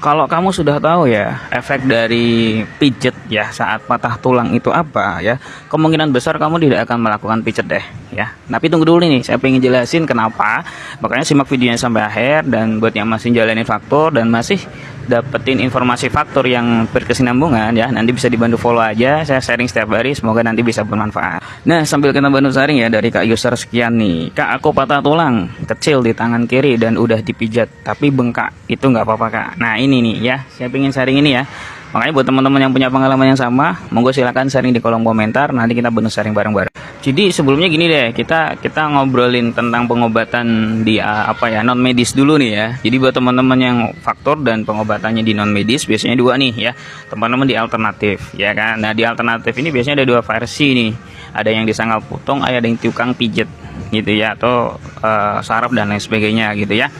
Kalau kamu sudah tahu ya efek dari pijet ya saat patah tulang itu apa ya, kemungkinan besar kamu tidak akan melakukan pijet deh ya. Tapi tunggu dulu nih, saya pengen jelasin kenapa. Makanya simak videonya sampai akhir, dan buat yang masih jalanin faktor dan masih dapetin informasi faktor yang berkesinambungan ya, nanti bisa dibantu follow aja, saya sharing setiap hari, semoga nanti bisa bermanfaat. Nah, sambil kita bantu sharing ya dari Kak User sekian nih. Kak, aku patah tulang kecil di tangan kiri dan udah dipijat tapi bengkak, itu nggak apa-apa Kak? Nah ini nih ya, saya pengen sharing ini ya. Makanya buat teman-teman yang punya pengalaman yang sama, monggo silakan sharing di kolom komentar, nanti kita bantu sharing bareng-bareng. Jadi sebelumnya gini deh, kita ngobrolin tentang pengobatan di non medis dulu nih ya. Jadi buat teman-teman yang faktor dan pengobatannya di non medis biasanya dua nih ya, teman-teman di alternatif ya kan. Nah di alternatif ini biasanya ada dua versi nih, ada yang disangkal potong, ada yang tukang pijet gitu ya, atau saraf dan lain sebagainya gitu ya.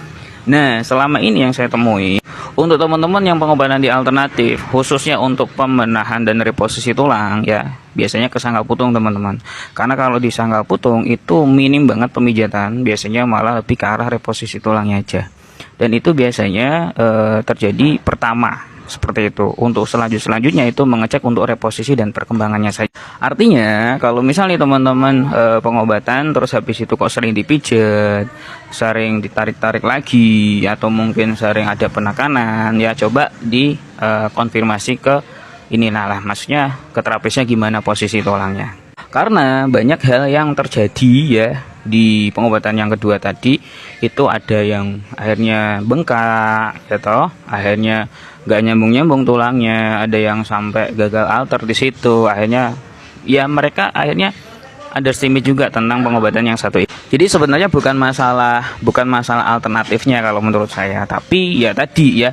Nah selama ini yang saya temui, untuk teman-teman yang pengobatan di alternatif, khususnya untuk pembenahan dan reposisi tulang ya, biasanya ke sangkal putung teman-teman. Karena kalau di sangkal putung itu minim banget pemijatan, biasanya malah lebih ke arah reposisi tulangnya aja. Dan itu biasanya terjadi pertama seperti itu. Untuk selanjutnya itu mengecek untuk reposisi dan perkembangannya saja. Artinya kalau misalnya teman-teman pengobatan terus habis itu kok sering dipijat, sering ditarik-tarik lagi, atau mungkin sering ada penekanan ya, coba dikonfirmasi ke inilah lah, maksudnya ke terapisnya gimana posisi tulangnya. Karena banyak hal yang terjadi ya di pengobatan yang kedua tadi, itu ada yang akhirnya bengkak ya toh, akhirnya nggak nyambung tulangnya, ada yang sampai gagal alter di situ, akhirnya ya mereka akhirnya underestimate juga tentang pengobatan yang satu itu. Jadi sebenarnya bukan masalah alternatifnya kalau menurut saya, tapi ya tadi ya,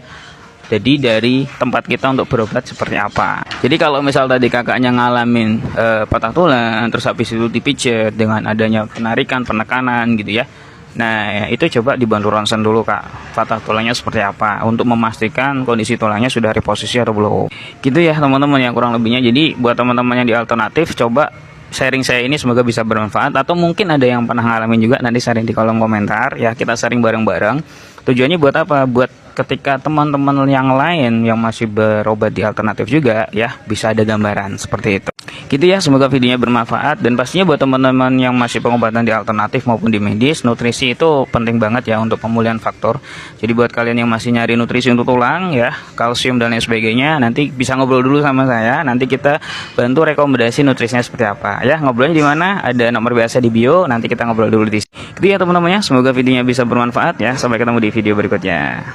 jadi dari tempat kita untuk berobat seperti apa. Jadi kalau misal tadi kakaknya ngalamin patah tulang terus habis itu dipijat dengan adanya penarikan, penekanan gitu ya, nah itu coba dibantu ronsen dulu Kak, patah tulangnya seperti apa, untuk memastikan kondisi tulangnya sudah reposisi atau belum gitu ya teman-teman yang kurang lebihnya. Jadi buat teman-teman yang di alternatif, coba sharing saya ini semoga bisa bermanfaat, atau mungkin ada yang pernah ngalamin juga, nanti sharing di kolom komentar ya, kita sharing bareng-bareng. Tujuannya buat apa? Buat ketika teman-teman yang lain yang masih berobat di alternatif juga ya, bisa ada gambaran seperti itu gitu ya. Semoga videonya bermanfaat, dan pastinya buat teman-teman yang masih pengobatan di alternatif maupun di medis, nutrisi itu penting banget ya untuk pemulihan faktor. Jadi buat kalian yang masih nyari nutrisi untuk tulang ya, kalsium dan lain sebagainya, nanti bisa ngobrol dulu sama saya, nanti kita bantu rekomendasi nutrisinya seperti apa ya. Ngobrolnya di mana? Ada nomor biasa di bio, nanti kita ngobrol dulu di sini gitu ya teman-teman ya. Semoga videonya bisa bermanfaat ya, sampai ketemu di video berikutnya.